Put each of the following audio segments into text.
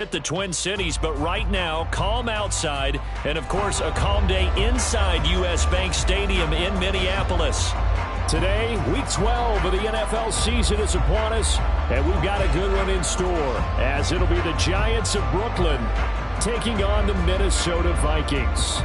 At the Twin Cities, but right now, calm outside, and of course, a calm day inside U.S. Bank Stadium in Minneapolis. Today, Week 12 of the NFL season is upon us, and we've got a good one in store, as it'll be the Giants of Brooklyn taking on the Minnesota Vikings.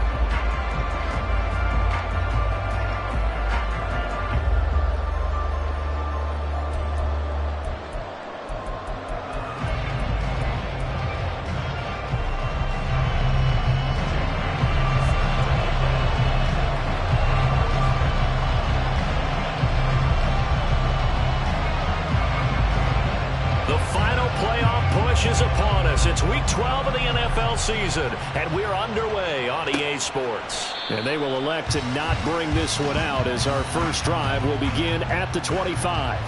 Is upon us. It's Week 12 of the NFL season, and we're underway on EA Sports. And they will elect to not bring this one out, as our first drive will begin at the 25.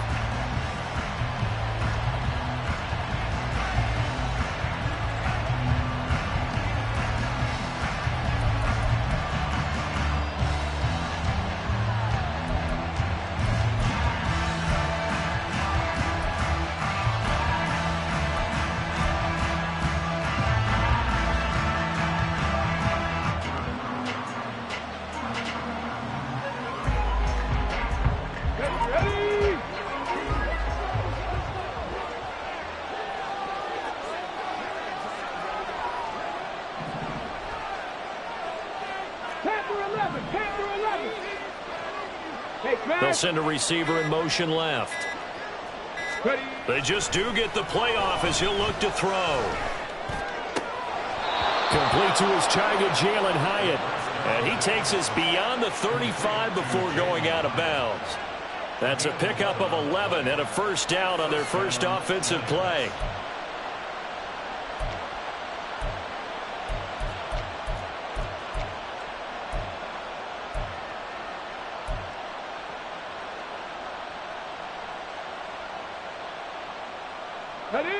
They'll send a receiver in motion left. They just do get the playoff as he'll look to throw. Complete to his target, Jalen Hyatt. And he takes us beyond the 35 before going out of bounds. That's a pickup of 11 and a first down on their first offensive play. Ready!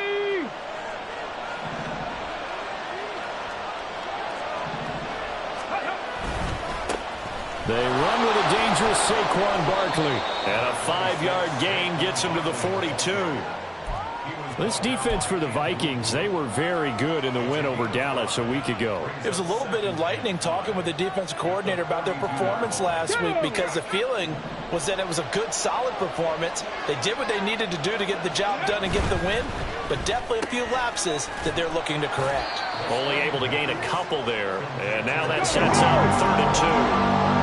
They run with a dangerous Saquon Barkley. And a 5-yard gain gets him to the 42. This defense for the Vikings, they were very good in the win over Dallas a week ago. It was a little bit enlightening talking with the defensive coordinator about their performance last week, because the feeling was that it was a good, solid performance. They did what they needed to do to get the job done and get the win, but definitely a few lapses that they're looking to correct. Only able to gain a couple there, and now that sets up 3rd and 2.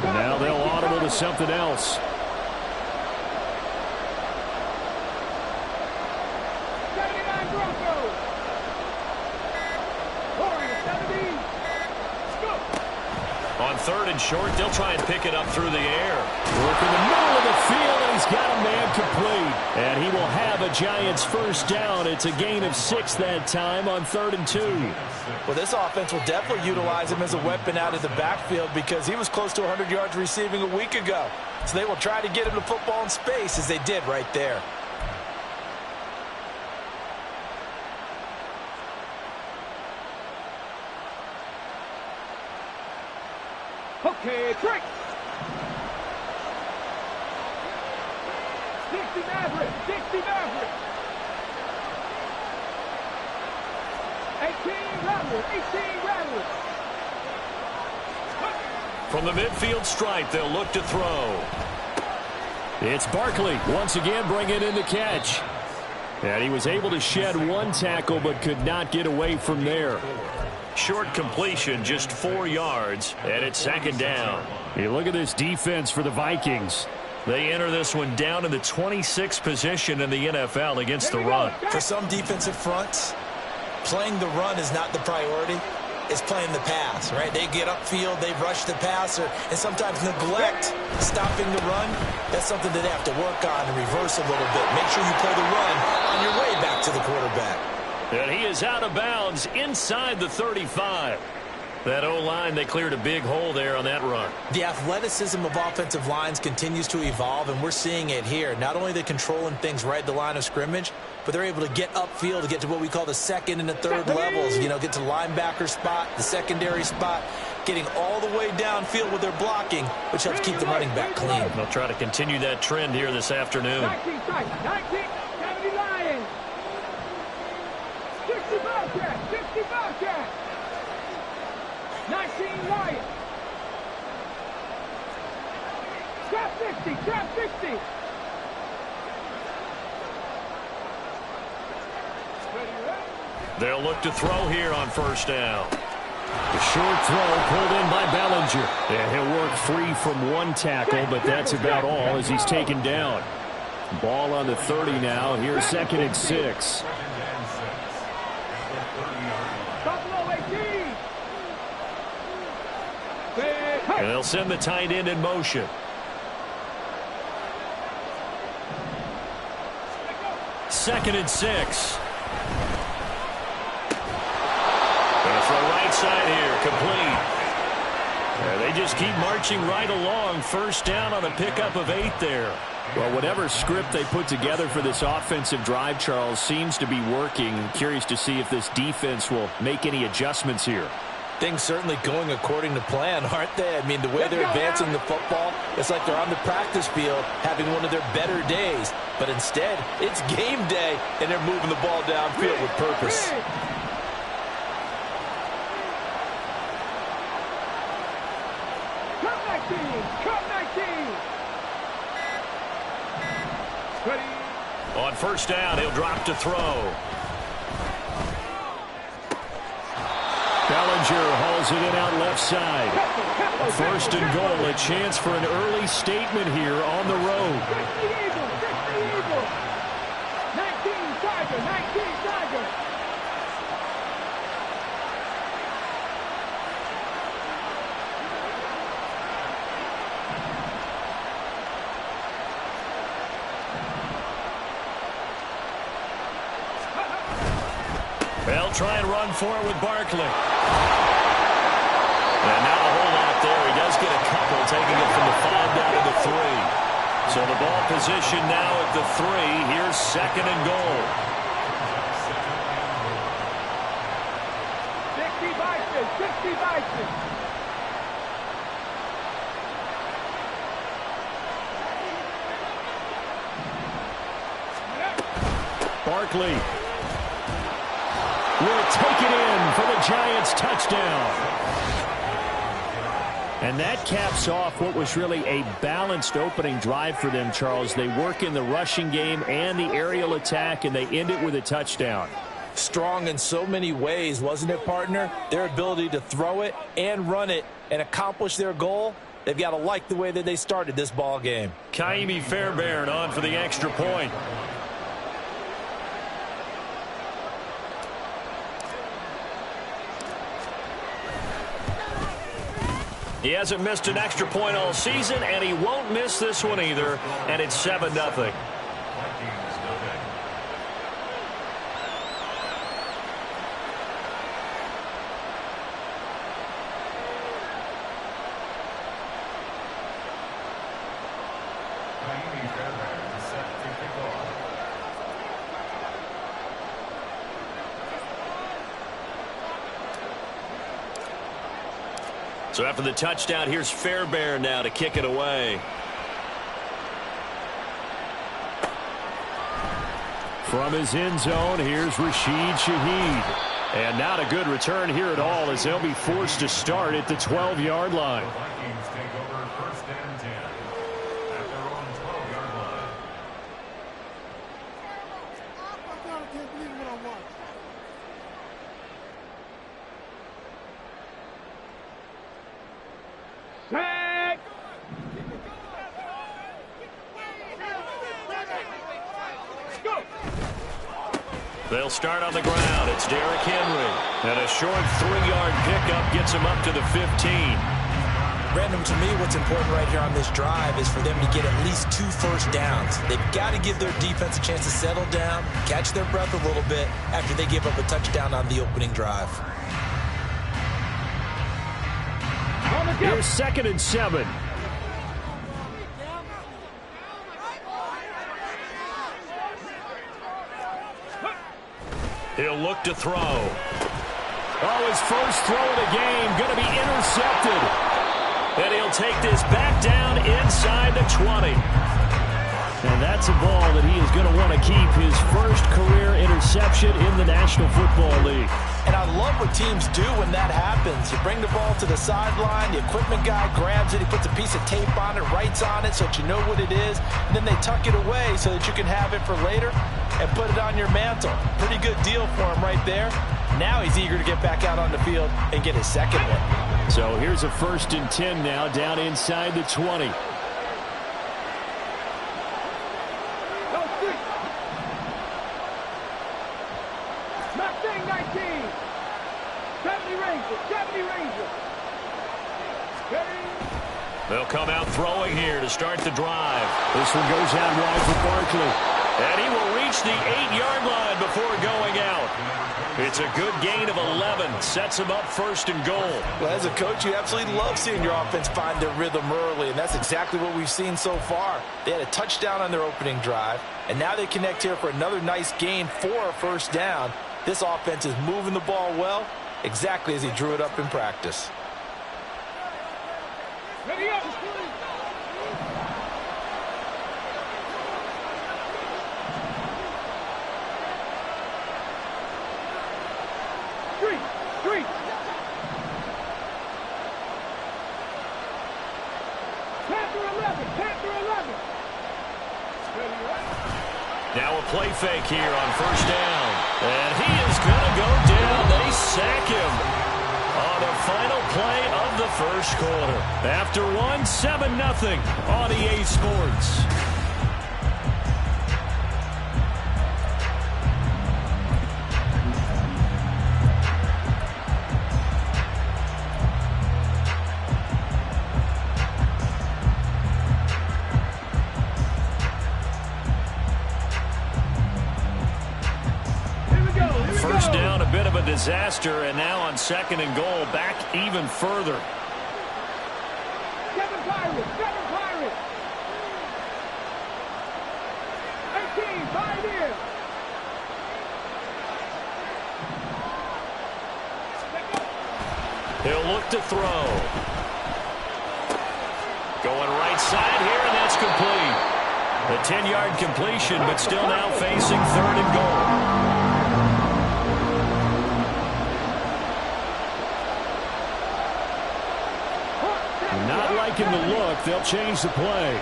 And now they'll audible to something else. On 3rd and short, they'll try and pick it up through the air. Work in the middle of the field, and he's got a man complete. And he will have a Giants first down. It's a gain of 6 that time on 3rd and 2. Well, this offense will definitely utilize him as a weapon out of the backfield, because he was close to 100 yards receiving a week ago. So they will try to get him the football in space, as they did right there. Okay, trick. 60 Maverick, 60 Maverick. 18 Rattler, 18 Rattler. From the midfield stripe, they'll look to throw. It's Barkley once again bringing in the catch. And he was able to shed one tackle, but could not get away from there. Short completion, just 4 yards, and it's 2nd down. You look at this defense for the Vikings. They enter this one down in the 26th position in the NFL against the run. For some defensive fronts, playing the run is not the priority. It's playing the pass, right? They get upfield, they rush the passer, and sometimes neglect stopping the run. That's something that they have to work on and reverse a little bit. Make sure you play the run on your way back to the quarterback. And he is out of bounds inside the 35. That O-line, they cleared a big hole there on that run. The athleticism of offensive lines continues to evolve, and we're seeing it here. Not only are they controlling things right at the line of scrimmage, but they're able to get upfield to get to what we call the second and the third levels. You know, get to linebacker spot, the secondary spot, getting all the way downfield with their blocking, which helps keep the running back clean. They'll try to continue that trend here this afternoon. 1970 Lions. 60 Bobcats. 60 Bobcats. 19 Lions. Trap 60. Trap 60. They'll look to throw here on first down. The short throw pulled in by Bellinger. And he'll work free from one tackle, but that's about all as he's taken down. Ball on the 30 now. Here's 2nd and 6. And they'll send the tight end in motion. Second and 6. Gonna throw right side here, complete. They just keep marching right along. First down on a pickup of 8 there. Well, whatever script they put together for this offensive drive, Charles, seems to be working. Curious to see if this defense will make any adjustments here. Things certainly going according to plan, aren't they? I mean, the way they're advancing the football, it's like they're on the practice field having one of their better days. But instead, it's game day, and they're moving the ball downfield with purpose. Cut 19. Cut 19. Ready. On first down, he'll drop to throw. Bellinger hauls it in out left side. First and goal, a chance for an early statement here on the road. 60 Eagles, 60 Eagles. 19 Tiger, 19 Tiger. They'll try and run for it with Barkley. And not a whole lot there. He does get a couple, taking it from the 5 down to the 3. So the ball position now at the 3. Here's 2nd and goal. 60 Bison, 60 Bison. Barkley will take it in for the Giants' touchdown. And that caps off what was really a balanced opening drive for them, Charles. They work in the rushing game and the aerial attack, and they end it with a touchdown. Strong in so many ways, wasn't it, partner? Their ability to throw it and run it and accomplish their goal, they've got to like the way that they started this ball game. Kaimi Fairbairn on for the extra point. He hasn't missed an extra point all season, and he won't miss this one either, and it's 7-0. So after the touchdown, here's Fairbairn now to kick it away. From his end zone, here's Rashid Shaheed. And not a good return here at all as they'll be forced to start at the 12-yard line. Vikings take over 1st and 10 at their own 12-yard line. I can't believe what I watched. Sack. Go. They'll start on the ground. It's Derrick Henry. And a short 3-yard pickup gets him up to the 15. Brandon, to me, what's important right here on this drive is for them to get at least 2 first downs. They've got to give their defense a chance to settle down, catch their breath a little bit after they give up a touchdown on the opening drive. Here's 2nd and 7. He'll look to throw. Oh, his first throw of the game going to be intercepted. And he'll take this back down inside the 20. And that's a ball that he is going to want to keep, his first career interception in the National Football League. And I love what teams do when that happens. You bring the ball to the sideline, the equipment guy grabs it, he puts a piece of tape on it, writes on it so that you know what it is, and then they tuck it away so that you can have it for later and put it on your mantle. Pretty good deal for him right there. Now he's eager to get back out on the field and get his second one. So here's a 1st and 10 now, down inside the 20. They'll come out throwing here to start the drive. This one goes out wide for Barkley. And he will reach the 8-yard line before going out. It's a good gain of 11. Sets him up 1st and goal. Well, as a coach, you absolutely love seeing your offense find their rhythm early, and that's exactly what we've seen so far. They had a touchdown on their opening drive, and now they connect here for another nice gain for a 1st down. This offense is moving the ball well, exactly as he drew it up in practice. Ready up. 3. Panther 11. Now a play fake here on 1st down. And he is going to go down. They sack him on the final play of the 1st quarter. After 7-0 on EA Sports. First down, a bit of a disaster, and now on 2nd and goal, back even further. 7 Pirates. 18, 5 in. He'll look to throw. Going right side here, and that's complete. A 10-yard completion, but still now facing 3rd and goal. Not liking the look. They'll change the play.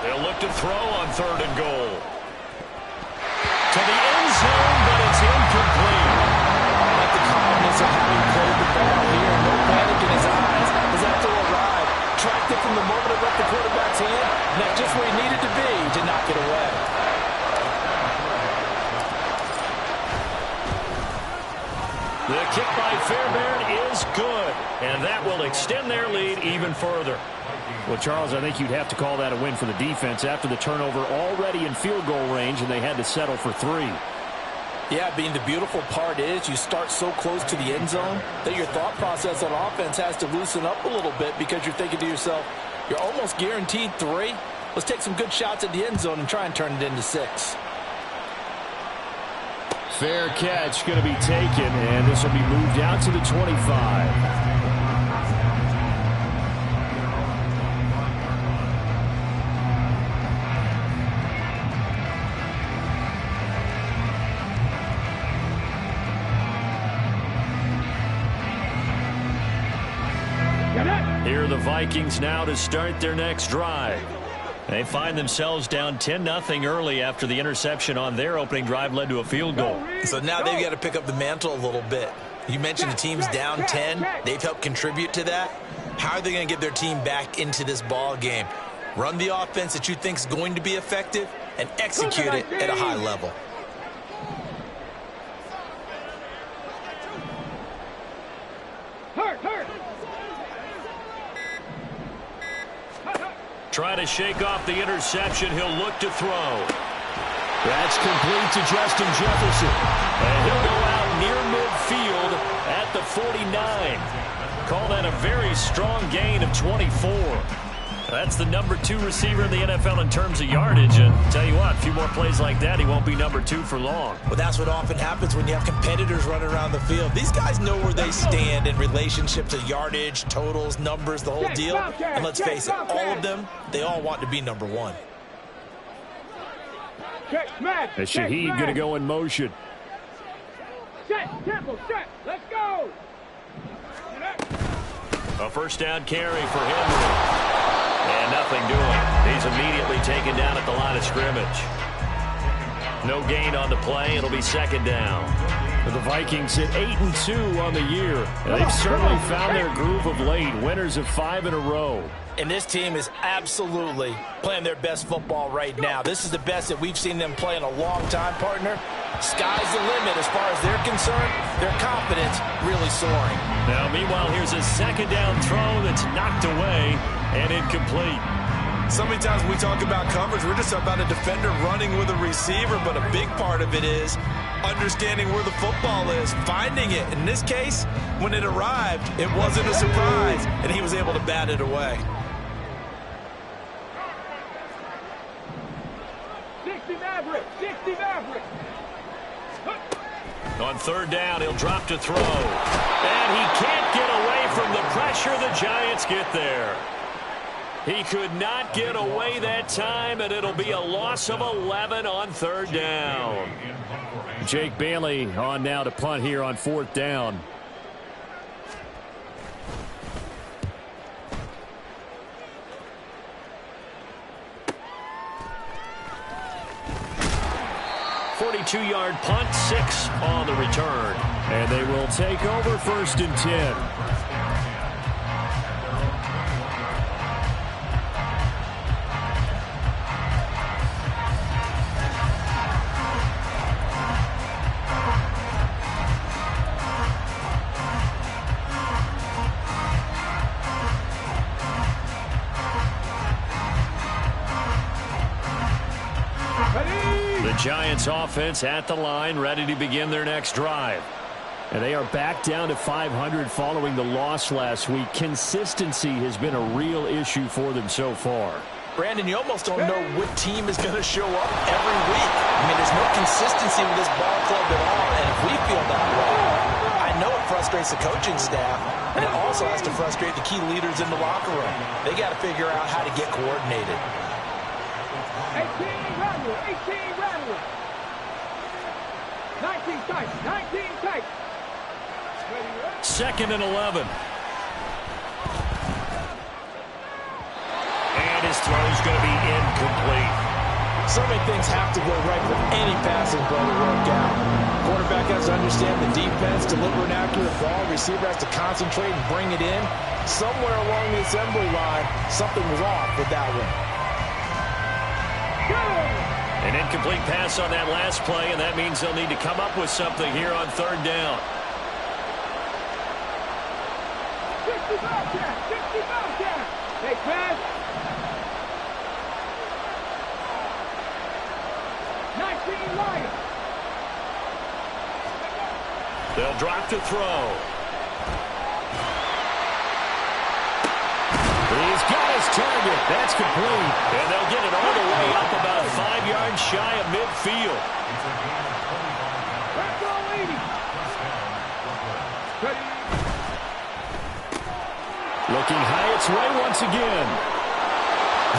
They'll look to throw on 3rd and goal. To the end zone, but it's incomplete. I like the calmness of how he played the ball here. No panic in his eyes as that throw arrived. Tracked it from the moment it left the quarterback's hand, and that's just where he needed to be to knock it away. The kick by Fairbairn is good, and that will extend their lead even further. Well, Charles, I think you'd have to call that a win for the defense after the turnover already in field goal range, and they had to settle for 3. Yeah, being the beautiful part is you start so close to the end zone that your thought process on offense has to loosen up a little bit because you're thinking to yourself, you're almost guaranteed 3. Let's take some good shots at the end zone and try and turn it into 6. Fair catch going to be taken, and this will be moved out to the 25. Here are the Vikings now to start their next drive. They find themselves down 10-0 early after the interception on their opening drive led to a field goal. So now they've got to pick up the mantle a little bit. You mentioned the team's down 10. They've helped contribute to that. How are they going to get their team back into this ball game? Run the offense that you think is going to be effective and execute it at a high level. try to shake off the interception. He'll look to throw. That's complete to Justin Jefferson. And he'll go out near midfield at the 49. Call that a very strong gain of 24. That's the number 2 receiver in the NFL in terms of yardage. And tell you what, a few more plays like that, he won't be number 2 for long. Well, that's what often happens when you have competitors running around the field. These guys know where they stand in relationship to yardage, totals, numbers, the whole deal. And let's face it, all of them, they all want to be number 1. As Shaheed going to go in motion. Set, Temple, set, let's go. A first down carry for Henry. And nothing doing. He's immediately taken down at the line of scrimmage. No gain on the play. It'll be second down. The Vikings hit 8-2 on the year. And they've certainly found their groove of late. Winners of 5 in a row. And this team is absolutely playing their best football right now. This is the best that we've seen them play in a long time, partner. Sky's the limit as far as they're concerned. Their confidence really soaring. Now, meanwhile, here's a second down throw that's knocked away and incomplete. So many times when we talk about coverage, we're just about a defender running with a receiver, but a big part of it is understanding where the football is, finding it. In this case, when it arrived, it wasn't a surprise, and he was able to bat it away. 60 Maverick, 60 Maverick. On third down, he'll drop to throw. And he can't get away from the pressure. The Giants get there. He could not get away that time, and it'll be a loss of 11 on third down. Jake Bailey on now to punt here on fourth down. .42-yard punt, 6 on the return. And they will take over first and 10. Giants offense at the line, ready to begin their next drive. And they are back down to 500 following the loss last week. Consistency has been a real issue for them so far. Brandon, you almost don't know what team is going to show up every week. I mean, there's no consistency with this ball club at all, and if we feel that way, I know it frustrates the coaching staff, and it also has to frustrate the key leaders in the locker room. They got to figure out how to get coordinated. 18 Rattler, 18 Rattler. 19 tight, 19 tight. Second and 11. And his throw's going to be incomplete. So many things have to go right for any passing play to work out. Quarterback has to understand the defense, deliver an accurate ball. Receiver has to concentrate and bring it in. Somewhere along the assembly line, something was off with that one. An incomplete pass on that last play, and that means they'll need to come up with something here on third down. 60 Bobcat, 60 Bobcat. Hey, pass. 19 Lions. They'll drop to throw. He's got his target. That's complete. And they'll get it all the way up about 5 yards shy of midfield. Looking high its way once again.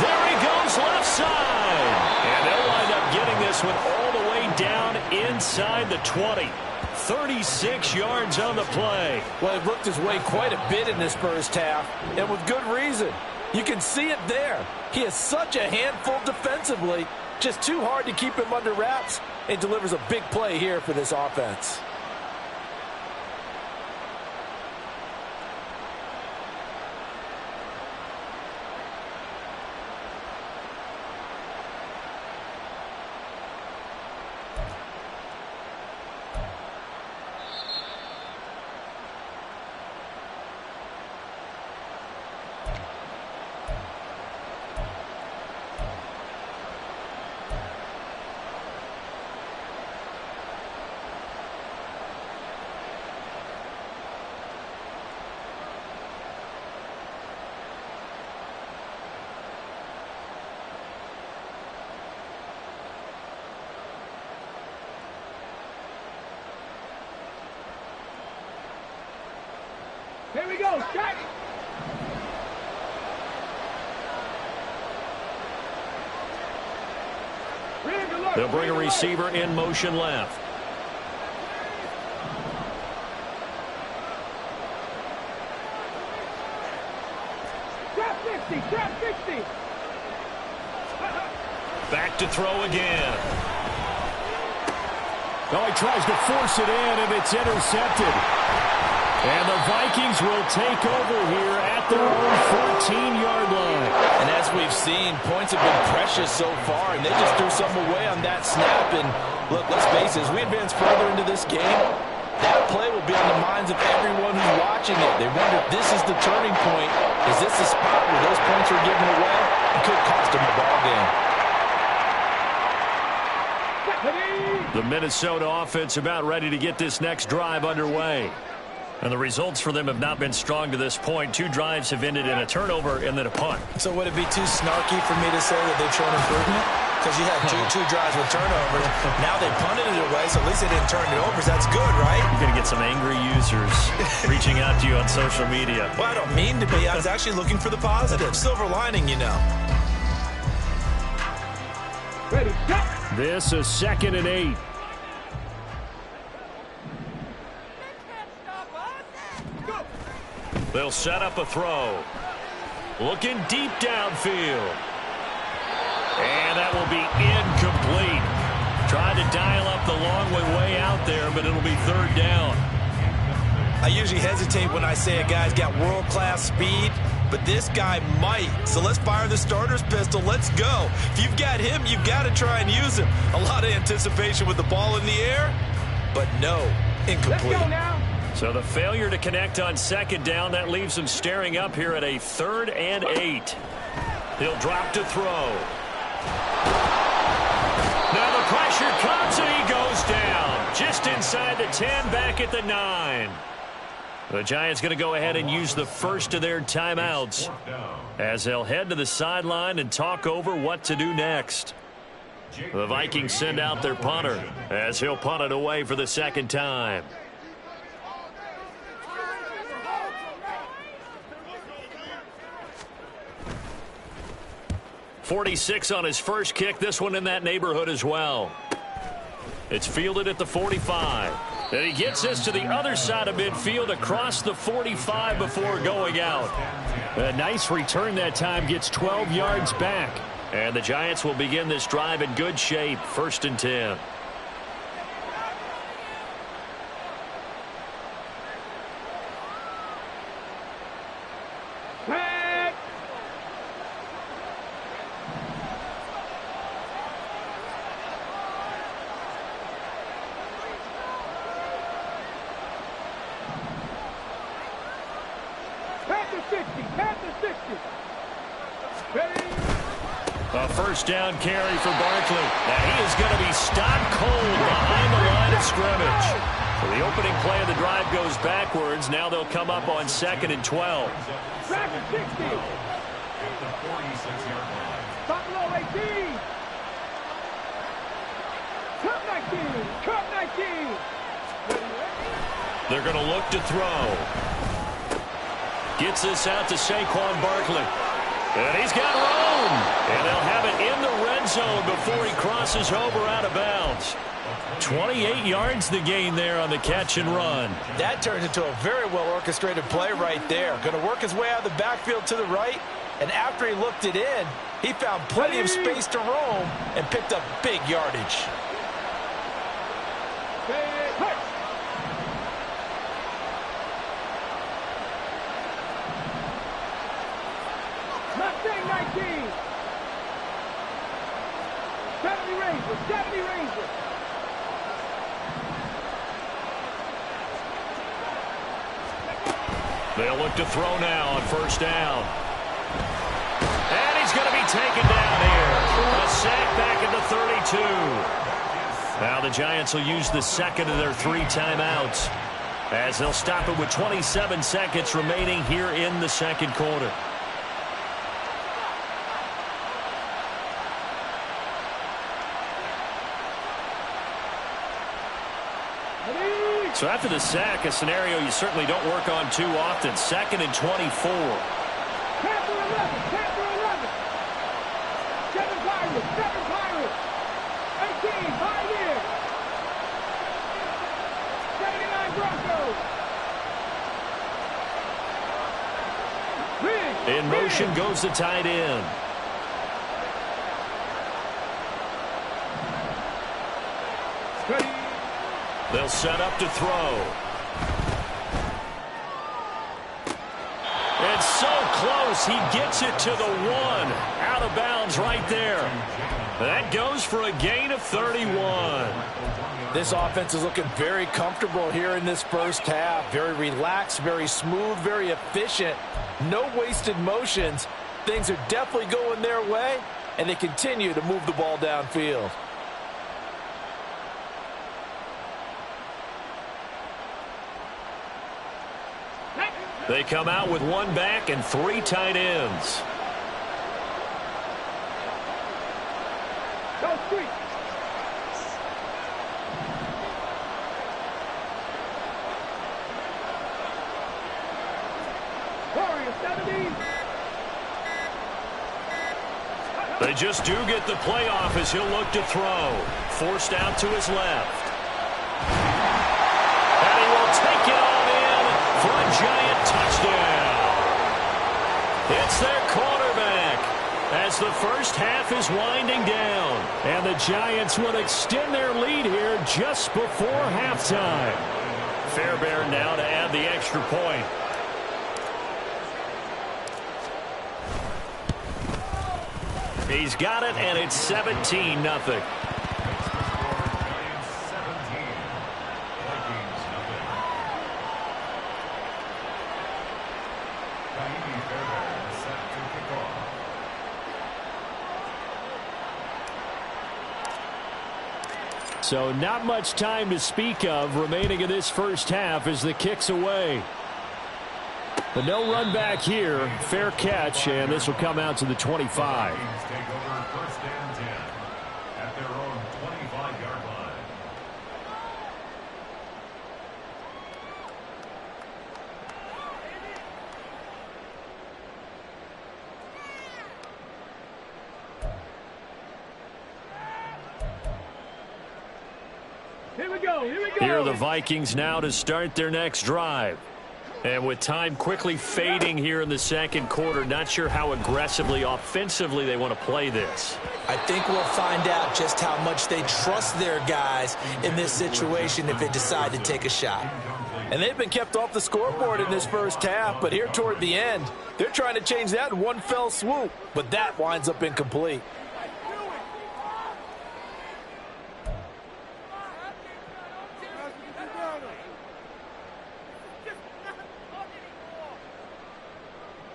There he goes left side. And they'll wind up getting this one all the way down inside the 20. 36 yards on the play. Well, he worked his way quite a bit in this first half, and with good reason. You can see it there. He is such a handful defensively, just too hard to keep him under wraps, and delivers a big play here for this offense. Here we go, shot. They'll bring a receiver in motion left. Trap 60, trap 60. Back to throw again. Oh, he tries to force it in, and it's intercepted. And the Vikings will take over here at their own 14-yard line. And as we've seen, points have been precious so far, and they just threw some away on that snap. And look, let's face it, as we advance further into this game, that play will be on the minds of everyone who's watching it. They wonder if this is the turning point. Is this the spot where those points are given away? It could cost them a ball game. The Minnesota offense about ready to get this next drive underway. And the results for them have not been strong to this point. 2 drives have ended in a turnover and then a punt. So would it be too snarky for me to say that they've shown improvement? Because you had two drives with turnovers. Now they punted it away, so at least they didn't turn it over. So that's good, right? You're going to get some angry users reaching out to you on social media. Well, I don't mean to be. I was actually looking for the positive. Silver lining, you know. Ready, shot. This is 2nd and 8. They'll set up a throw. Looking deep downfield. And that will be incomplete. Tried to dial up the long way out there, but it'll be 3rd down. I usually hesitate when I say a guy's got world-class speed, but this guy might. So let's fire the starter's pistol. Let's go. If you've got him, you've got to try and use him. A lot of anticipation with the ball in the air, but no, incomplete. Let's go now. So the failure to connect on 2nd down, that leaves him staring up here at a 3rd and 8. He'll drop to throw. Now the pressure comes and he goes down. Just inside the 10, back at the 9. The Giants going to go ahead and use the first of their timeouts as they'll head to the sideline and talk over what to do next. The Vikings send out their punter as he'll punt it away for the 2nd time. 46 on his first kick. This one in that neighborhood as well. It's fielded at the 45. And he gets this to the other side of midfield across the 45 before going out. A nice return that time, gets 12 yards back. And the Giants will begin this drive in good shape. 1st and 10. A 1st down carry for Barkley. And he is going to be stopped cold behind the line of scrimmage. So the opening play of the drive goes backwards. Now they'll come up on 2nd and 12. Back to 60. At the 46-yard line. Buffalo 18. Cup 19. Cup 19. They're going to look to throw. Gets this out to Saquon Barkley. And he's got room. And they'll have it in the red zone before he crosses over out of bounds. 28 yards the gain there on the catch and run. That turns into a very well-orchestrated play right there. Going to work his way out of the backfield to the right. And after he looked it in, he found plenty of space to roam and picked up big yardage. Mustang 19. 70 Rangers. 70 Rangers. They'll look to throw now on 1st down. And he's going to be taken down here. A sack back at the 32. Now the Giants will use the 2nd of their 3 timeouts as they'll stop it with 27 seconds remaining here in the 2nd quarter. So after the sack, a scenario you certainly don't work on too often. 2nd and 24. Panther 11, Panther 11. 7 Pirates, 7 Pirates. 18, 5 in. 79 Broncos. In motion goes the tight end. They'll set up to throw. It's so close. He gets it to the 1. Out of bounds right there. That goes for a gain of 31. This offense is looking very comfortable here in this first half. Very relaxed, very smooth, very efficient. No wasted motions. Things are definitely going their way, and they continue to move the ball downfield. They come out with 1 back and 3 tight ends. Go street. Warrior 70. They just do get the playoff as he'll look to throw. Forced out to his left. And he will take it all in for a giant touchdown. It's their quarterback as the first half is winding down. And the Giants will extend their lead here just before halftime. Fairbairn now to add the extra point. He's got it, and it's 17-0. So not much time to speak of remaining in this first half as the kick's away. The no run back here, fair catch, and this will come out to the 25. Take over 1st and 10 at their own 25-yard line. Here we go, here we go. Here are the Vikings now to start their next drive. And with time quickly fading here in the second quarter, not sure how aggressively, offensively they want to play this. I think we'll find out just how much they trust their guys in this situation if they decide to take a shot. And they've been kept off the scoreboard in this first half, but here toward the end, they're trying to change that in one fell swoop, but that winds up incomplete.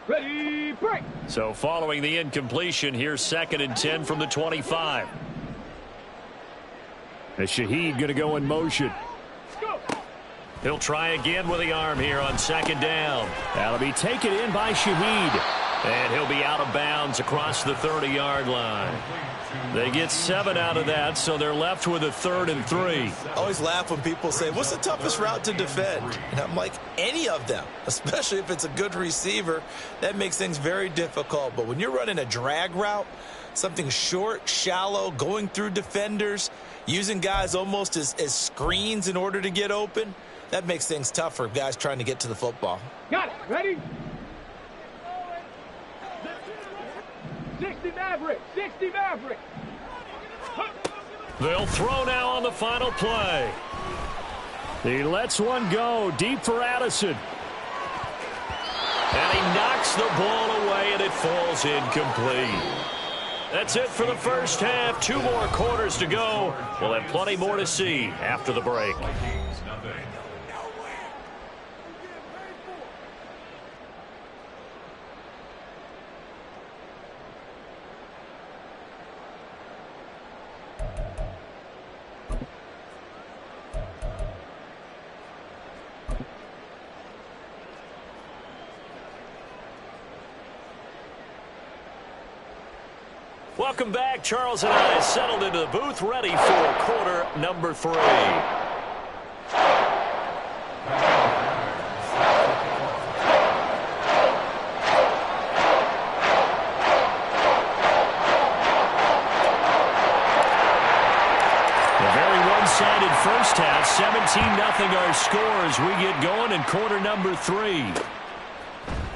Ready, break. So following the incompletion, here's 2nd and 10 from the 25. As Shaheed going to go in motion. Go. He'll try again with the arm here on 2nd down. That'll be taken in by Shaheed. And he'll be out of bounds across the 30-yard line. They get 7 out of that, so they're left with a 3rd and 3. I always laugh when people say, what's the toughest route to defend? And I'm like, any of them, especially if it's a good receiver. That makes things very difficult. But when you're running a drag route, something short, shallow, going through defenders, using guys almost as screens in order to get open, that makes things tough for guys trying to get to the football. Got it. Ready? 60 Maverick. 60 Maverick. They'll throw now on the final play. He lets one go deep for Addison. And he knocks the ball away, and it falls incomplete. That's it for the first half. 2 more quarters to go. We'll have plenty more to see after the break. Welcome back. Charles and I settled into the booth, ready for quarter number 3. one-sided first half. 17-0 our score as we get going in quarter number 3.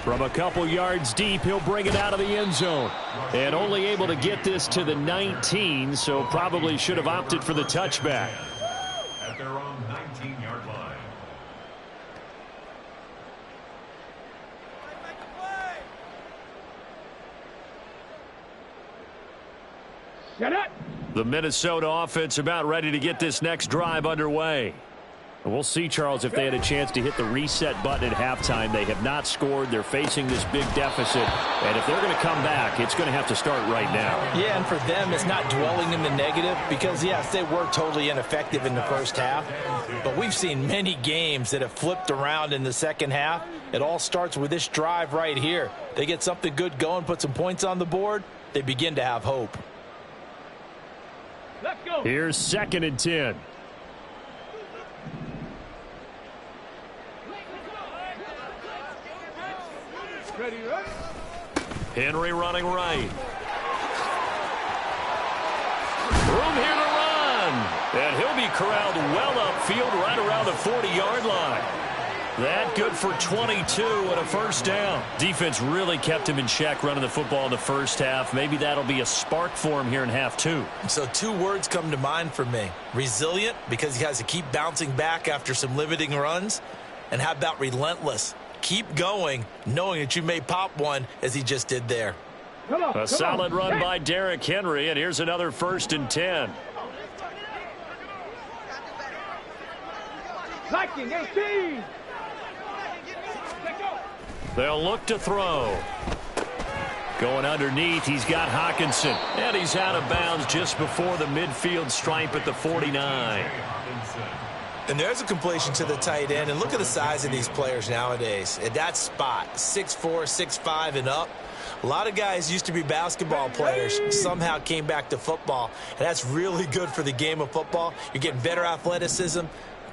From a couple yards deep, he'll bring it out of the end zone. And only able to get this to the 19, so probably should have opted for the touchback. At their own 19-yard line. Shut up. The Minnesota offense about ready to get this next drive underway. And we'll see, Charles, if they had a chance to hit the reset button at halftime. They have not scored. They're facing this big deficit. And if they're going to come back, it's going to have to start right now. Yeah, and for them, it's not dwelling in the negative because, yes, they were totally ineffective in the first half. But we've seen many games that have flipped around in the second half. It all starts with this drive right here. They get something good going, put some points on the board, they begin to have hope. Let's go. Here's 2nd and 10. Ready, ready? Henry running right. Room here to run. And he'll be corralled well upfield right around the 40-yard line. That good for 22 and a first down. Defense really kept him in check running the football in the first half. Maybe that'll be a spark for him here in half 2. So 2 words come to mind for me. Resilient, because he has to keep bouncing back after some limiting runs. And how about relentless? Keep going, knowing that you may pop one as he just did there. A solid run by Derrick Henry, and here's another 1st and 10. Liking 18. They'll look to throw. Going underneath, he's got Hawkinson. And he's out of bounds just before the midfield stripe at the 49. And there's a completion to the tight end. And look at the size of these players nowadays. At that spot, 6'4", 6'5", and up. A lot of guys used to be basketball players, somehow came back to football. And that's really good for the game of football. You're getting better athleticism,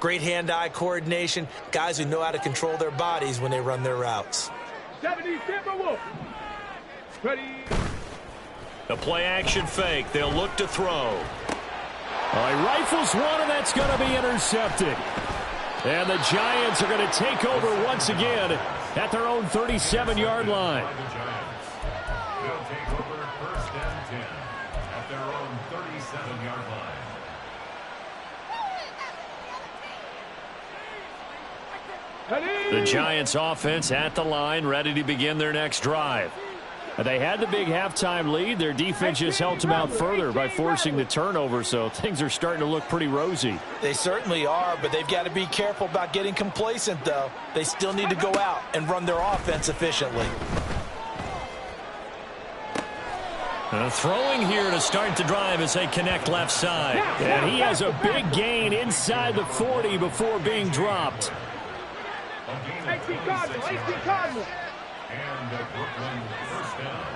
great hand-eye coordination, guys who know how to control their bodies when they run their routes. 70 Timberwolves. Ready. A play-action fake. They'll look to throw. He rifles one, and that's going to be intercepted. And the Giants are going to take over once again at their own 37-yard line. They'll take over 1st and 10 at their own 37-yard line. Ready. The Giants offense at the line, ready to begin their next drive. They had the big halftime lead. Their defense just helped them out further by forcing the turnover, so things are starting to look pretty rosy. They certainly are, but they've got to be careful about getting complacent, though. They still need to go out and run their offense efficiently. Throwing here to start the drive as they connect left side. And he has a big gain inside the 40 before being dropped. 18 Cardinal, 18 Cardinal. And a Brooklyn first down.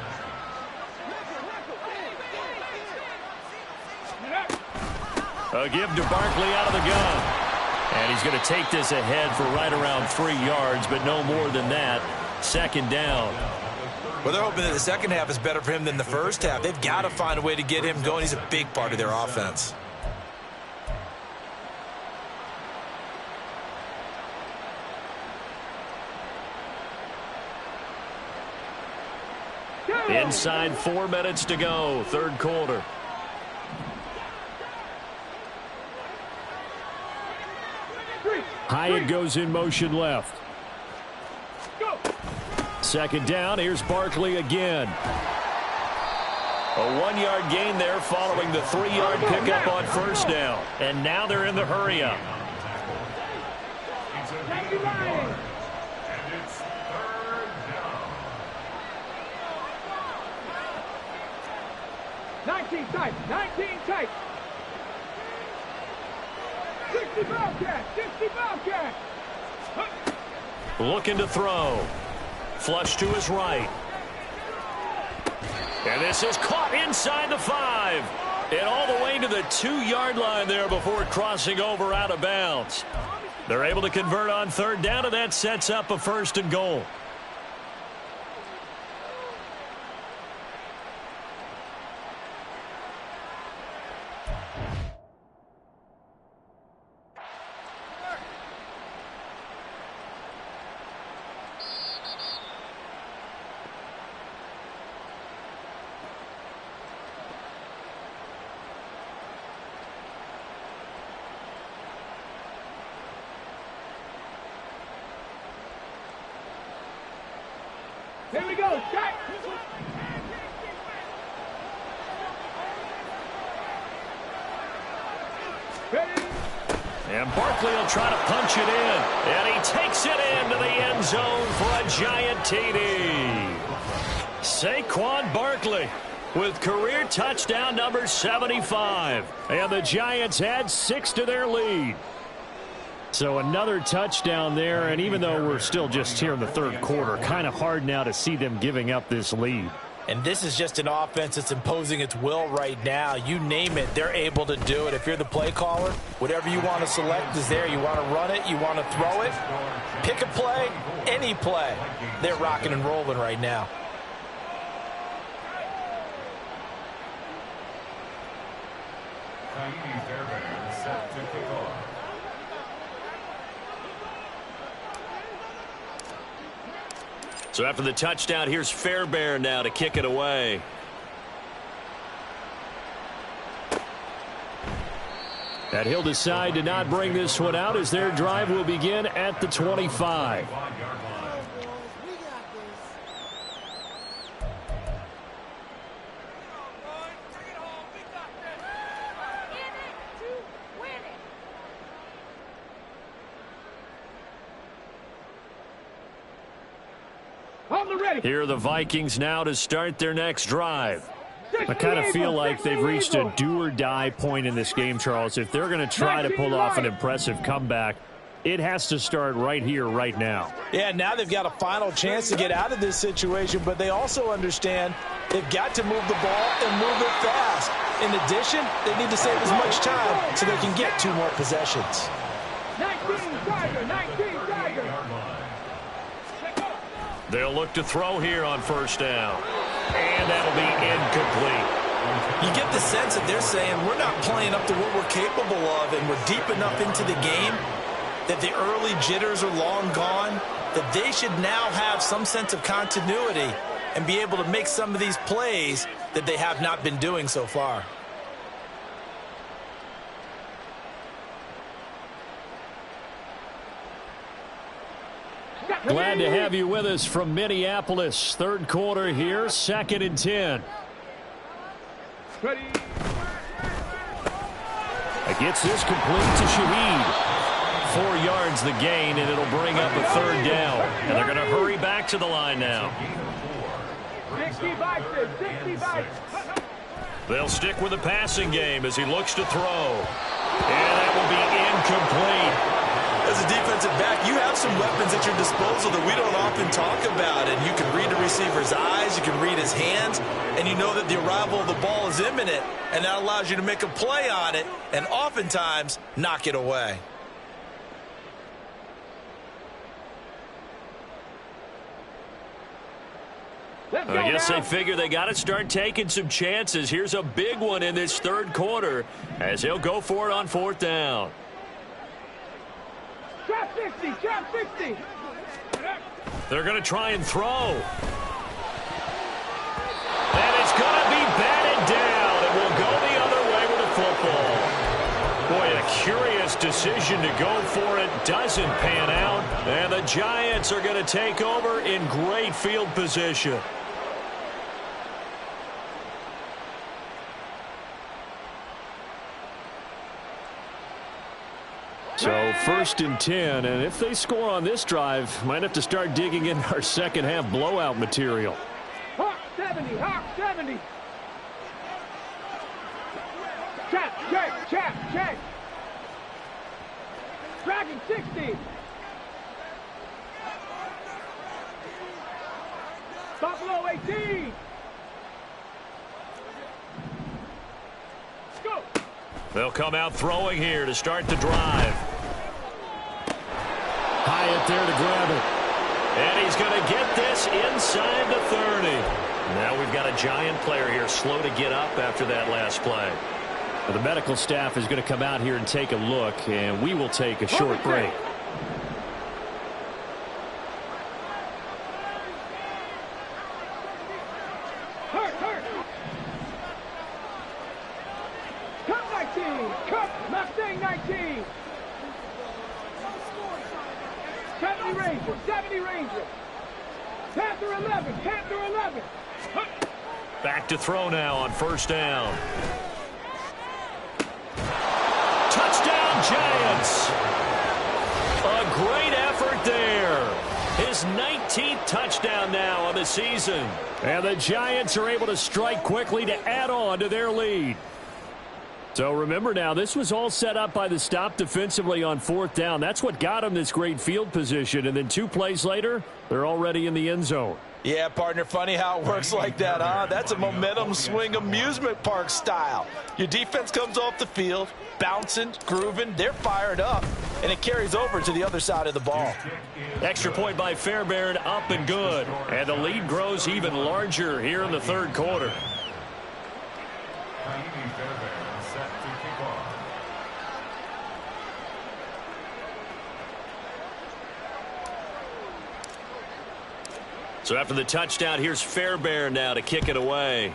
A give to Barkley out of the gun. And he's going to take this ahead for right around 3 yards, but no more than that. 2nd down. Well, they're hoping that the second half is better for him than the first half. They've got to find a way to get him going. He's a big part of their offense. Inside 4 minutes to go, 3rd quarter. Hyatt goes in motion left. 2nd down, here's Barkley again. A 1-yard gain there following the 3-yard pickup on 1st down. And now they're in the hurry up. It's a gain of 1, and it's 3rd down. 19 tight, 19 tight. 60 Bobcat, 60 Bobcat. Looking to throw. Flush to his right. And this is caught inside the 5. And all the way to the 2-yard line there before crossing over out of bounds. They're able to convert on 3rd down, and that sets up a 1st and goal. Here we go. Strike. Ready? And Barkley will try to punch it in. And he takes it into the end zone for a giant TD. Saquon Barkley with career touchdown number 75. And the Giants add 6 to their lead. So another touchdown there, and even though we're still just here in the third quarter, kind of hard now to see them giving up this lead. And this is just an offense that's imposing its will right now. You name it, they're able to do it. If you're the play caller, whatever you want to select is there. You want to run it, you want to throw it, pick a play, any play. They're rocking and rolling right now. Set to kick off. So after the touchdown, here's Fairbairn now to kick it away. And he'll decide to not bring this one out as their drive will begin at the 25. Here are the Vikings now to start their next drive. I kind of feel like they've reached a do-or-die point in this game, Charles. If they're going to try to pull off an impressive comeback, it has to start right here, right now. Yeah, now they've got a final chance to get out of this situation, but they also understand they've got to move the ball and move it fast. In addition, they need to save as much time so they can get 2 more possessions. 19 Tiger, 19 Tiger. They'll look to throw here on first down. And that'll be incomplete. You get the sense that they're saying we're not playing up to what we're capable of, and we're deep enough into the game that the early jitters are long gone, that they should now have some sense of continuity and be able to make some of these plays that they have not been doing so far. Glad to have you with us from Minneapolis. Third quarter here, 2nd and 10. Ready? Gets this complete to Shaheed. 4 yards the gain, and it'll bring up a third down. And they're going to hurry back to the line now. 60 bikes, 60 bikes. They'll stick with the passing game as he looks to throw. And that will be incomplete. As a defensive back, you have some weapons at your disposal that we don't often talk about. And you can read the receiver's eyes, you can read his hands, and you know that the arrival of the ball is imminent. And that allows you to make a play on it and oftentimes knock it away. I guess they figure they got to start taking some chances. Here's a big one in this third quarter as he'll go for it on 4th down. Trap 60, trap 60. They're going to try and throw. And it's going to be batted down. It will go the other way with the football. Boy, a curious decision to go for it. Doesn't pan out. And the Giants are going to take over in great field position. So 1st and 10, and if they score on this drive, might have to start digging in our second half blowout material. Hawk 70, Hawk 70. Chap, check, chap, check. Dragon 60. Buffalo 18. Let's go. They'll come out throwing here to start the drive. Hyatt there to grab it. And he's going to get this inside the 30. Now we've got a Giant player here slow to get up after that last play. Well, the medical staff is going to come out here and take a look, and we will take a short break. Cup 19. Cup Mustang 19. 70 Ranger. 70 Ranger. Panther 11, Panther 11. Back to throw now on first down. Touchdown, Giants. A great effort there. His 19th touchdown now on the season. And the Giants are able to strike quickly to add on to their lead. So remember now, this was all set up by the stop defensively on fourth down. That's what got them this great field position. And then 2 plays later, they're already in the end zone. Yeah, partner, funny how it works like that, huh? That's a momentum swing amusement park style. Your defense comes off the field, bouncing, grooving, they're fired up, and it carries over to the other side of the ball. Extra point by Fairbairn, up and good. And the lead grows even larger here in the third quarter. Fairbairn set to kick off. So after the touchdown, here's Fairbairn now to kick it away.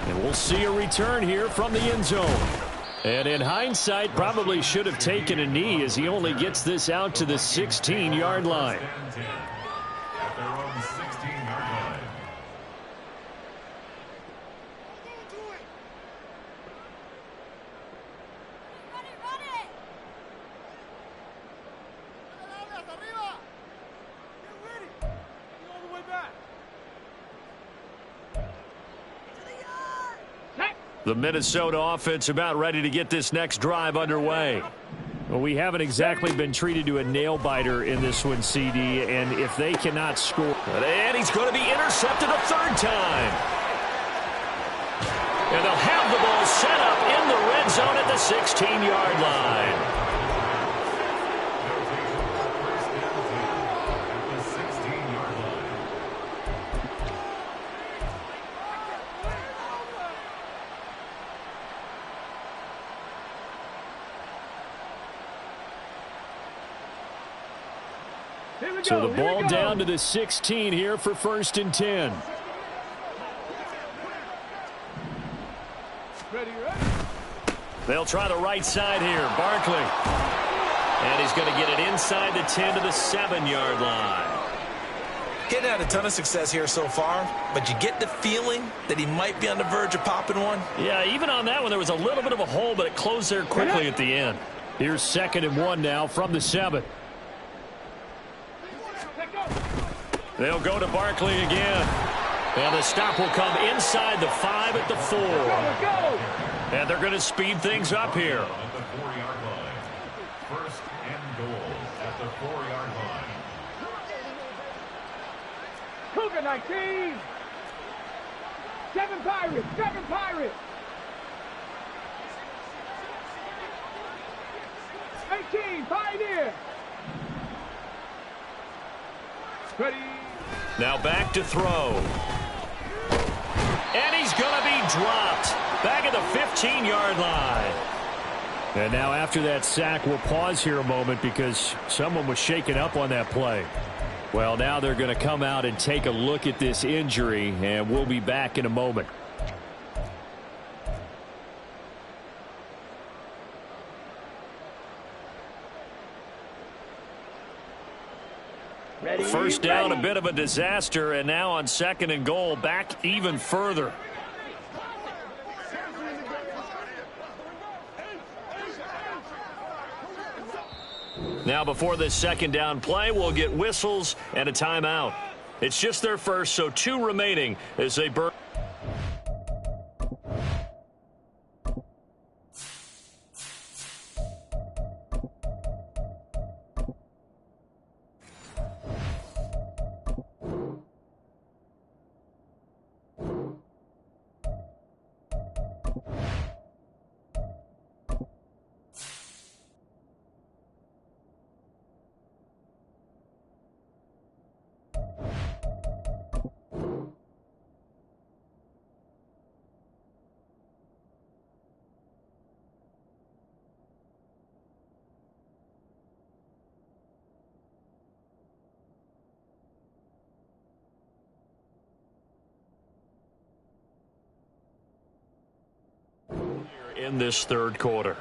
And we'll see a return here from the end zone. And in hindsight, probably should have taken a knee as he only gets this out to the 16-yard line. At their own 16-yard line. The Minnesota offense about ready to get this next drive underway. Well, we haven't exactly been treated to a nail-biter in this one, CD, and if they cannot score... And he's going to be intercepted a third time. And they'll have the ball set up in the red zone at the 16-yard line. So the ball down to the 16 here for 1st and 10. They'll try the right side here. Barkley. And he's going to get it inside the 10 to the 7-yard line. Getting had a ton of success here so far, but you get the feeling that he might be on the verge of popping one. Yeah, even on that one, there was a little bit of a hole, but it closed there quickly at the end. Here's 2nd and 1 now from the 7. They'll go to Barkley again. And the stop will come inside the 5 at the 4. And they're going to speed things up here. At the 4-yard line. 1st and goal at the 4-yard line. Cougar 19. 7 Pirates, 7 Pirates. 18, Pioneer. Ready. Now back to throw. And he's going to be dropped. Back at the 15-yard line. And now after that sack, we'll pause here a moment because someone was shaken up on that play. Well, now they're going to come out and take a look at this injury, and we'll be back in a moment. Ready, First down, ready. a bit of a disaster, and now on 2nd and goal, back even further. Now before this 2nd down play, we'll get whistles and a timeout. It's just their first, so 2 remaining as they burn. In this third quarter.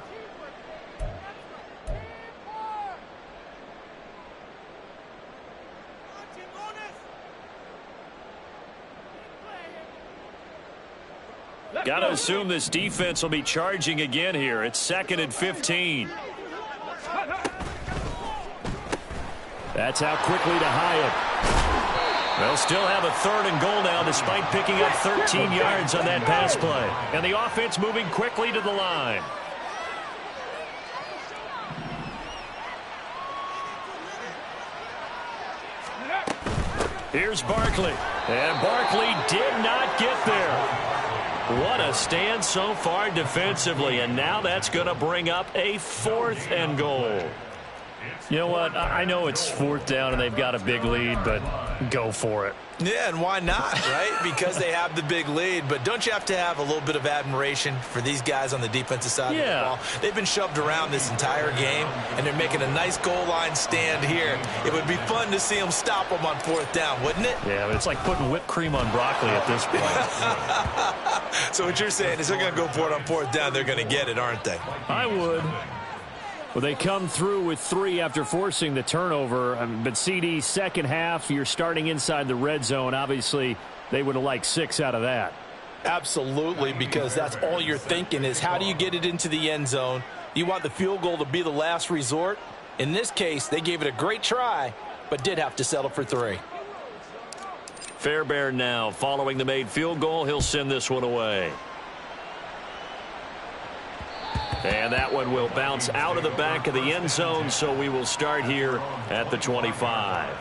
Got to assume this defense will be charging again here. It's 2nd and 15. That's out quickly to Hyatt. They'll still have a 3rd and goal now despite picking up 13 yards on that pass play. And the offense moving quickly to the line. Here's Barkley. And Barkley did not get there. What a stand so far defensively. And now that's going to bring up a 4th and goal. You know what? I know it's 4th down and they've got a big lead, but go for it. Yeah, and why not, right? Because they have the big lead. But don't you have to have a little bit of admiration for these guys on the defensive side of the ball? They've been shoved around this entire game, and they're making a nice goal line stand here. It would be fun to see them stop them on 4th down, wouldn't it? Yeah, but it's like putting whipped cream on broccoli at this point. So what you're saying is they're going to go for it on 4th down. They're going to get it, aren't they? I would. Well, they come through with 3 after forcing the turnover. But CD, second half, you're starting inside the red zone. Obviously, they would have liked 6 out of that. Absolutely, because that's all you're thinking is how do you get it into the end zone? You want the field goal to be the last resort. In this case, they gave it a great try, but did have to settle for 3. Fairbairn now following the made field goal. He'll send this one away. And that one will bounce out of the back of the end zone, so we will start here at the 25.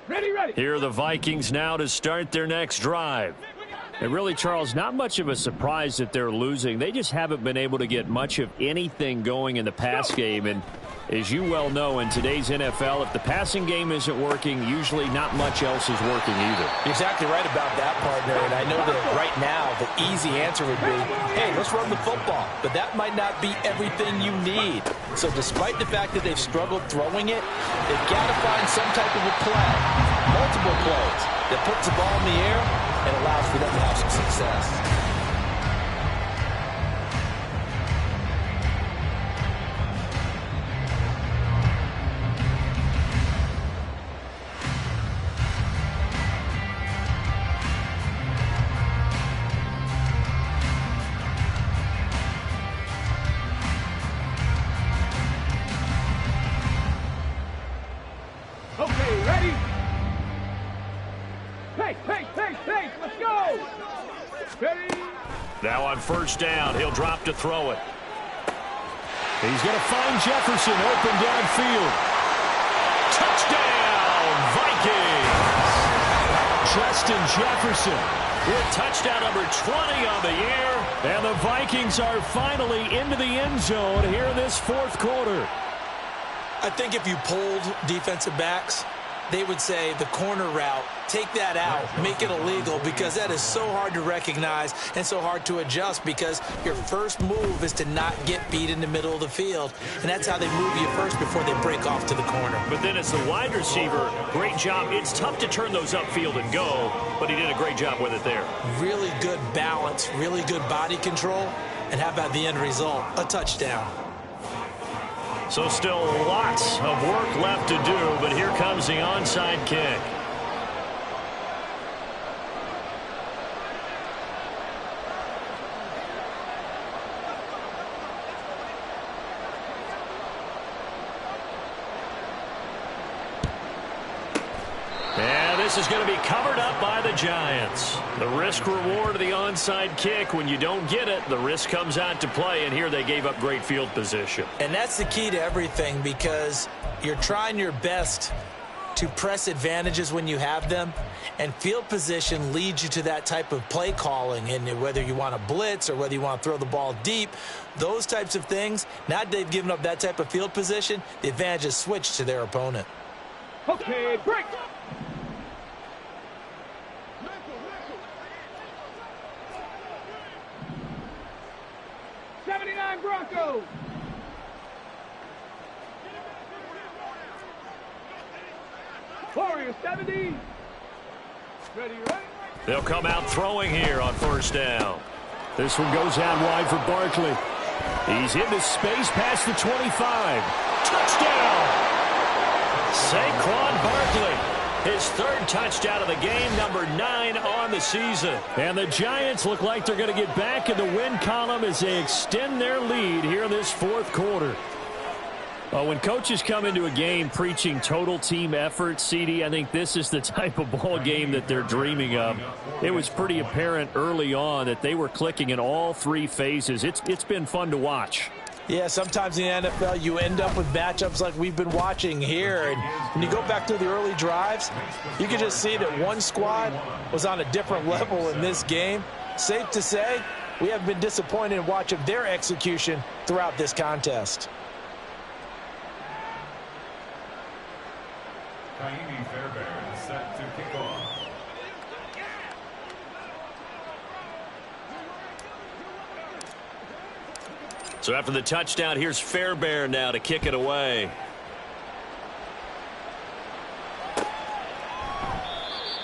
Ready. Here are the Vikings now to start their next drive. And really, Charles, not much of a surprise that they're losing. They just haven't been able to get much of anything going in the pass game. And as you well know, in today's NFL, if the passing game isn't working, usually not much else is working either. You're exactly right about that, partner. And I know that right now the easy answer would be, hey, let's run the football. But that might not be everything you need. So despite the fact that they've struggled throwing it, they've got to find some type of a play, multiple plays, that puts the ball in the air and allows for them to have some success. Okay, ready? Pace, let's go! Ready? Now on first down, he'll drop to throw it. He's going to find Jefferson open downfield. Touchdown, Vikings! Justin Jefferson with touchdown number 20 on the year. And the Vikings are finally into the end zone here in this 4th quarter. I think if you polled defensive backs, they would say the corner route, take that out, make it illegal, because that is so hard to recognize and so hard to adjust, because your first move is to not get beat in the middle of the field, and that's how they move you first before they break off to the corner. But then as the wide receiver, great job. It's tough to turn those upfield and go, but he did a great job with it there. Really good balance, really good body control, and how about the end result? A touchdown. So still lots of work left to do, but here comes the onside kick. And this is going to be covered up by the Giants. The risk reward of the onside kick. When you don't get it, the risk comes out to play, and here they gave up great field position. And that's the key to everything, because you're trying your best to press advantages when you have them, and field position leads you to that type of play calling. And whether you want to blitz or whether you want to throw the ball deep, those types of things, now that they've given up that type of field position, the advantage is switched to their opponent. Okay, break! 79 Broncos. Warriors 70. They'll come out throwing here on first down. This one goes out wide for Barkley. He's into space past the 25. Touchdown! Saquon Barkley. His third touchdown of the game, number 9 on the season. And the Giants look like they're going to get back in the win column as they extend their lead here in this fourth quarter. When coaches come into a game preaching total team effort, CD, I think this is the type of ball game that they're dreaming of. It was pretty apparent early on that they were clicking in all 3 phases. It's been fun to watch. Yeah, sometimes in the NFL you end up with matchups like we've been watching here. And when you go back to the early drives, you can just see that one squad was on a different level in this game. Safe to say, we have been disappointed in watching their execution throughout this contest. Fairbairn set to kick off. So after the touchdown, here's Fairbairn now to kick it away.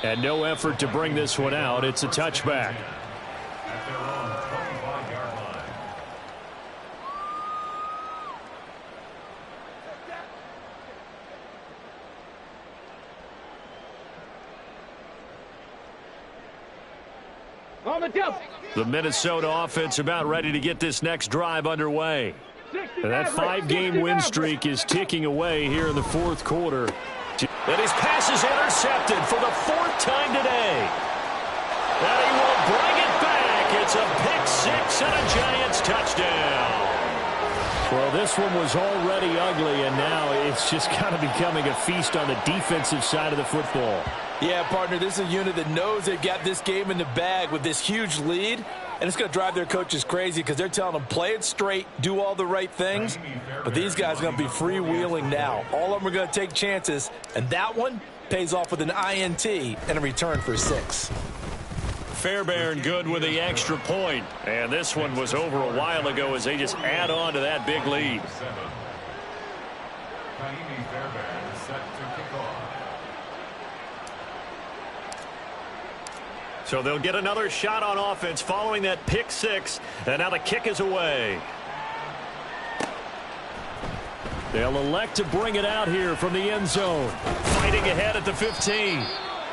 And no effort to bring this one out. It's a touchback. At their own 25-yard line. On the jump. The Minnesota offense about ready to get this next drive underway. And that 5-game win streak is ticking away here in the fourth quarter. And his pass is intercepted for the 4th time today. And he will bring it back. It's a pick-6 and a Giants touchdown. Well, this one was already ugly, and now it's just kind of becoming a feast on the defensive side of the football. Yeah, partner, this is a unit that knows they've got this game in the bag with this huge lead, and it's going to drive their coaches crazy because they're telling them play it straight, do all the right things, but these guys are going to be freewheeling now. All of them are going to take chances, and that one pays off with an INT and a return for 6. Fairbairn good with the extra point, and this one was over a while ago as they just add on to that big lead. Fairbairn set to kick off. So they'll get another shot on offense following that pick-6, and now the kick is away. They'll elect to bring it out here from the end zone. Fighting ahead at the 15.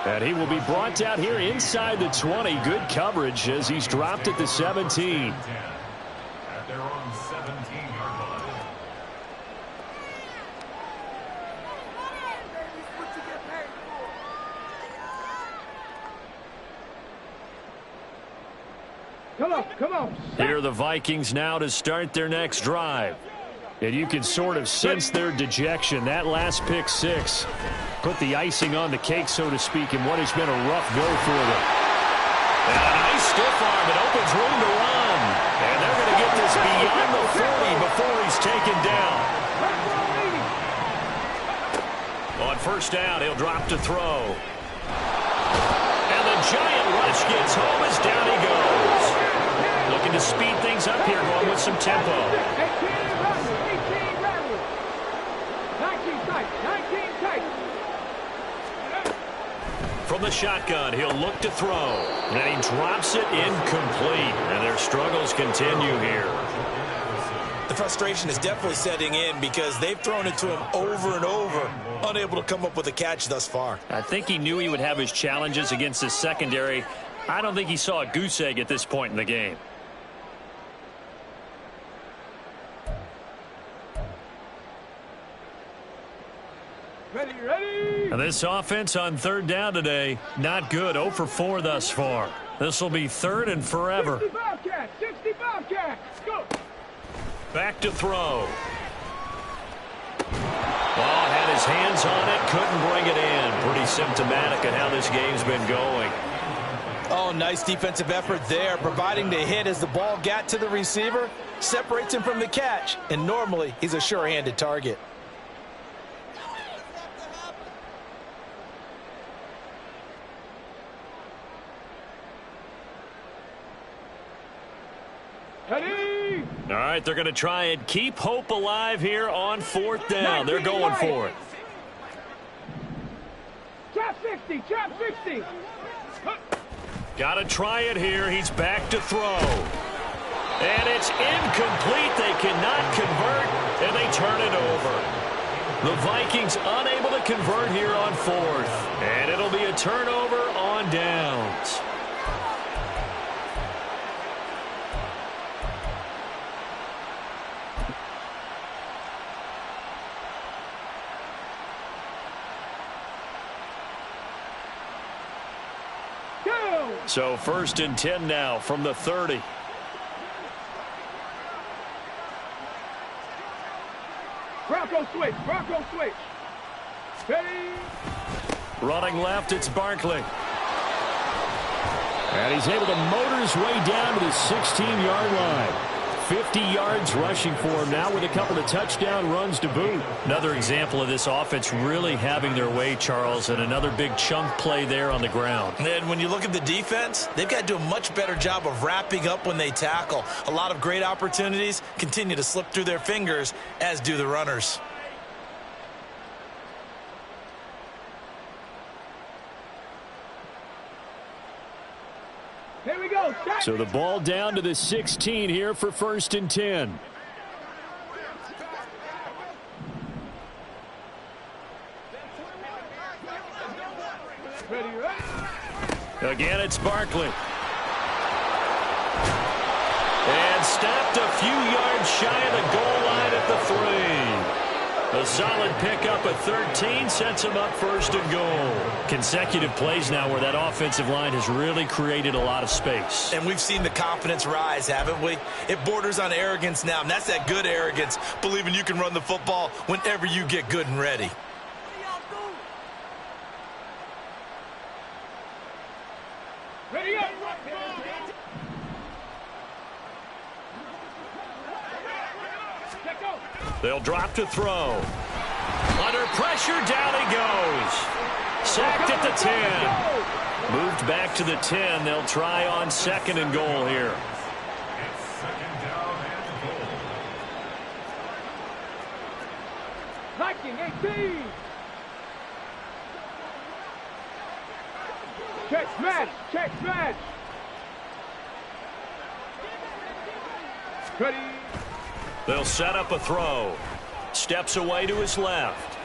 And he will be brought out here inside the 20. Good coverage as he's dropped at the 17. At their own 17-yard line. Come on, come on. Here are the Vikings now to start their next drive. And you can sort of sense their dejection. That last pick-6 put the icing on the cake, so to speak, in what has been a rough go for them. And a nice stiff arm. It opens room to run. And they're going to get this beyond the 40 before he's taken down. On first down, he'll drop to throw. And the giant rush gets home as down he goes. Looking to speed things up here, going with some tempo. 19 tight, 19 tight. From the shotgun, he'll look to throw. And he drops it incomplete. And their struggles continue here. The frustration is definitely setting in because they've thrown it to him over and over, unable to come up with a catch thus far. I think he knew he would have his challenges against his secondary. I don't think he saw a goose egg at this point in the game. Ready, ready. And this offense on third down today, not good. 0 for 4 thus far. This will be 3rd and forever. 60 Bobcats, 60 Bobcats. Go. Back to throw. Ball had his hands on it, couldn't bring it in. Pretty symptomatic of how this game's been going. Oh, nice defensive effort there, providing the hit as the ball got to the receiver, separates him from the catch, and normally he's a sure-handed target. Ready. All right, they're going to try and keep hope alive here on 4th down. They're going for it. Try Trap 60, trap 60. Got to try it here. He's back to throw. And it's incomplete. They cannot convert, and they turn it over. The Vikings unable to convert here on fourth. And it'll be a turnover on downs. So 1st and 10 now from the 30. Bronco switch, Bronco switch. Ready? Running left, it's Barkley. And he's able to motor his way down to the 16-yard line. 50 yards rushing for him now with a couple of touchdown runs to boot. Another example of this offense really having their way, Charles, and another big chunk play there on the ground. And when you look at the defense, they've got to do a much better job of wrapping up when they tackle. A lot of great opportunities continue to slip through their fingers, as do the runners. Here we go. So the ball down to the 16 here for 1st and 10. Ready, ready. Again, it's Barkley. And stopped a few yards shy of the goal line at the 3. A solid pickup at 13 sets him up 1st and goal. Consecutive plays now where that offensive line has really created a lot of space. And we've seen the confidence rise, haven't we? It borders on arrogance now, and that's that good arrogance, believing you can run the football whenever you get good and ready. Ready up. They'll drop to throw. Under pressure, down he goes. Sacked at the 10. Moved back to the 10. They'll try on 2nd and goal here. Viking 18. Check smash, check smash. Ready. They'll set up a throw. Steps away to his left.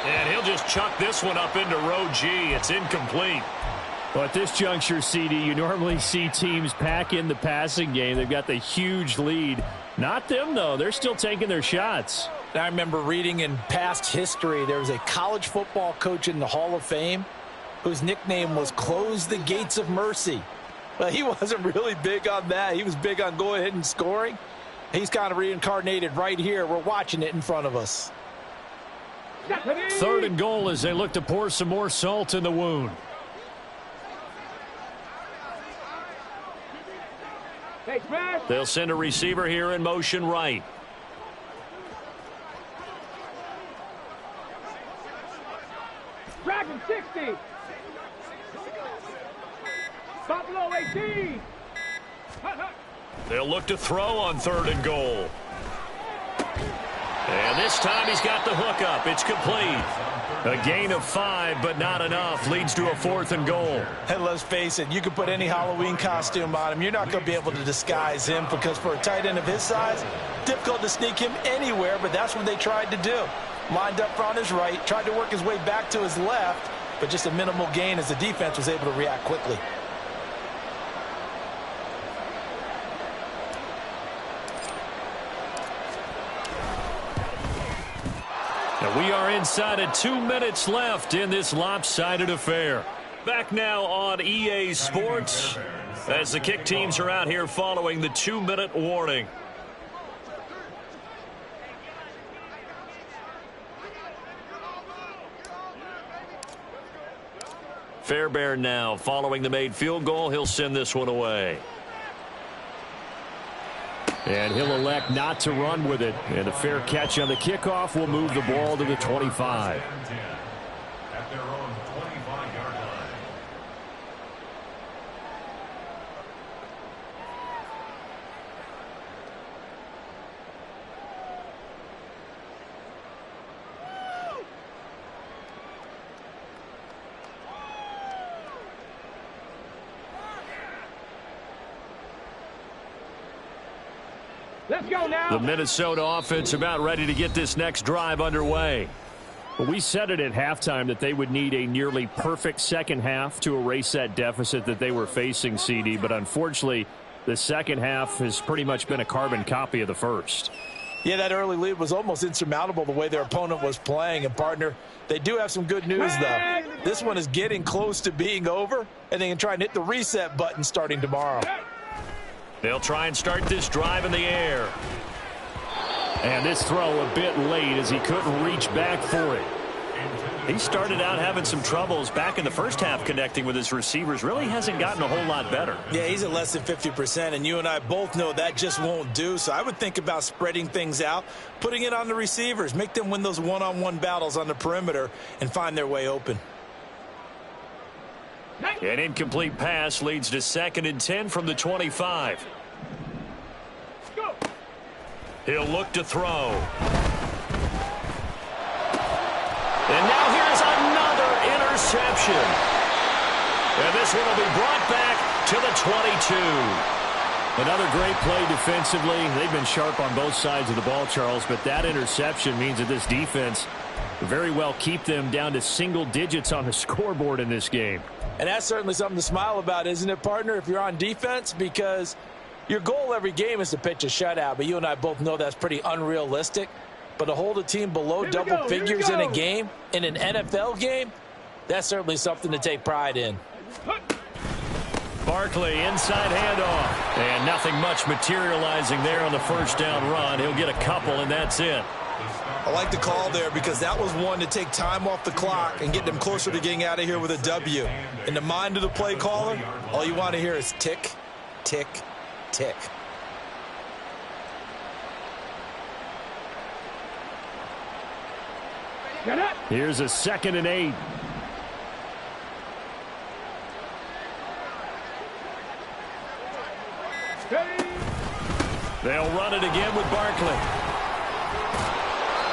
And he'll just chuck this one up into row G. It's incomplete. Well, at this juncture, CD, you normally see teams pack in the passing game. They've got the huge lead. Not them, though. They're still taking their shots. I remember reading in past history, there was a college football coach in the Hall of Fame whose nickname was Close the Gates of Mercy. Well, he wasn't really big on that. He was big on going ahead and scoring. He's kind of reincarnated right here. We're watching it in front of us. 3rd and goal as they look to pour some more salt in the wound. They'll send a receiver here in motion right. Dragon 60. Buffalo 18. They'll look to throw on 3rd and goal. And this time he's got the hookup. It's complete. A gain of 5, but not enough. Leads to a 4th and goal. And let's face it, you can put any Halloween costume on him. You're not going to be able to disguise him because for a tight end of his size, difficult to sneak him anywhere, but that's what they tried to do. Lined up on his right, tried to work his way back to his left, but just a minimal gain as the defense was able to react quickly. And we are inside of 2 minutes left in this lopsided affair. Back now on EA Sports as the kick teams are out here following the 2-minute warning. Fairbairn now following the made field goal. He'll send this one away. And he'll elect not to run with it. And a fair catch on the kickoff will move the ball to the 25. At their own 25-yard line. Let's go now. The Minnesota offense about ready to get this next drive underway. Well, we said it at halftime that they would need a nearly perfect second half to erase that deficit that they were facing, CD. But unfortunately, the second half has pretty much been a carbon copy of the first. Yeah, that early lead was almost insurmountable the way their opponent was playing. And, partner, they do have some good news, though. This one is getting close to being over, and they can try and hit the reset button starting tomorrow. They'll try and start this drive in the air. And this throw a bit late as he couldn't reach back for it. He started out having some troubles back in the first half connecting with his receivers. Really hasn't gotten a whole lot better. Yeah, he's at less than 50%, and you and I both know that just won't do. So I would think about spreading things out, putting it on the receivers, make them win those one-on-one battles on the perimeter and find their way open. An incomplete pass leads to 2nd and 10 from the 25. He'll look to throw. And now here's another interception. And this one will be brought back to the 22. Another great play defensively. They've been sharp on both sides of the ball, Charles, but that interception means that this defense very well keep them down to single digits on the scoreboard in this game. And that's certainly something to smile about, isn't it, partner, if you're on defense? Because your goal every game is to pitch a shutout, but you and I both know that's pretty unrealistic. But to hold a team below double figures in a game, in an NFL game, that's certainly something to take pride in. Barkley, inside handoff. And nothing much materializing there on the first down run. He'll get a couple, and that's it. I like the call there because that was one to take time off the clock and get them closer to getting out of here with a W. In the mind of the play caller, all you want to hear is tick, tick, tick. Here's a 2nd and 8. They'll run it again with Barkley.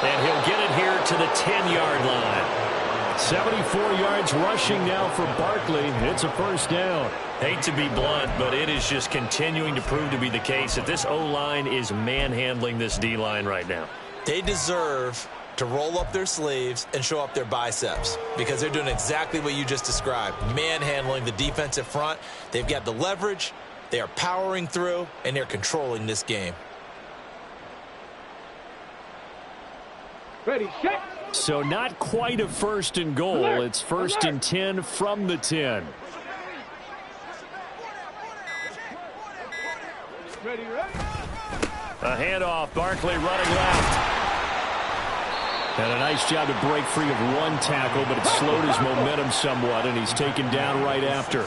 And he'll get it here to the 10-yard line. 74 yards rushing now for Barkley. It's a first down. Hate to be blunt, but it is just continuing to prove to be the case that this O-line is manhandling this D-line right now. They deserve to roll up their sleeves and show up their biceps because they're doing exactly what you just described, manhandling the defensive front. They've got the leverage, they are powering through, and they're controlling this game. Ready, set. So not quite a 1st and goal. It's 1st and 10 from the 10. Ready, ready. A handoff, Barkley running left. And a nice job to break free of one tackle, but it slowed his momentum somewhat, and he's taken down right after.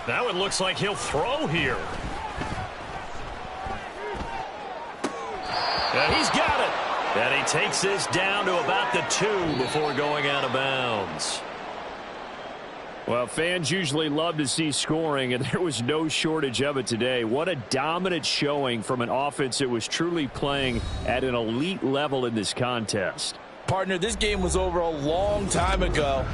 Now it looks like he'll throw here. And he's got it. And he takes this down to about the 2 before going out of bounds. Well, fans usually love to see scoring, and there was no shortage of it today. What a dominant showing from an offense that was truly playing at an elite level in this contest. Partner, this game was over a long time ago,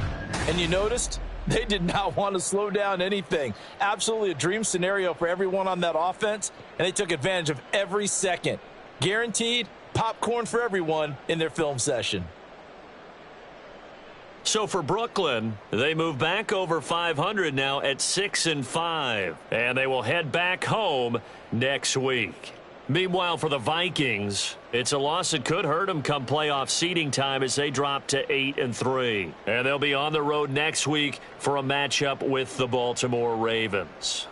and you noticed they did not want to slow down anything. Absolutely a dream scenario for everyone on that offense, and they took advantage of every second. Guaranteed popcorn for everyone in their film session. So for Brooklyn, they move back over 500 now at 6-5, and they will head back home next week. Meanwhile, for the Vikings, it's a loss that could hurt them come playoff seeding time as they drop to 8-3. And they'll be on the road next week for a matchup with the Baltimore Ravens.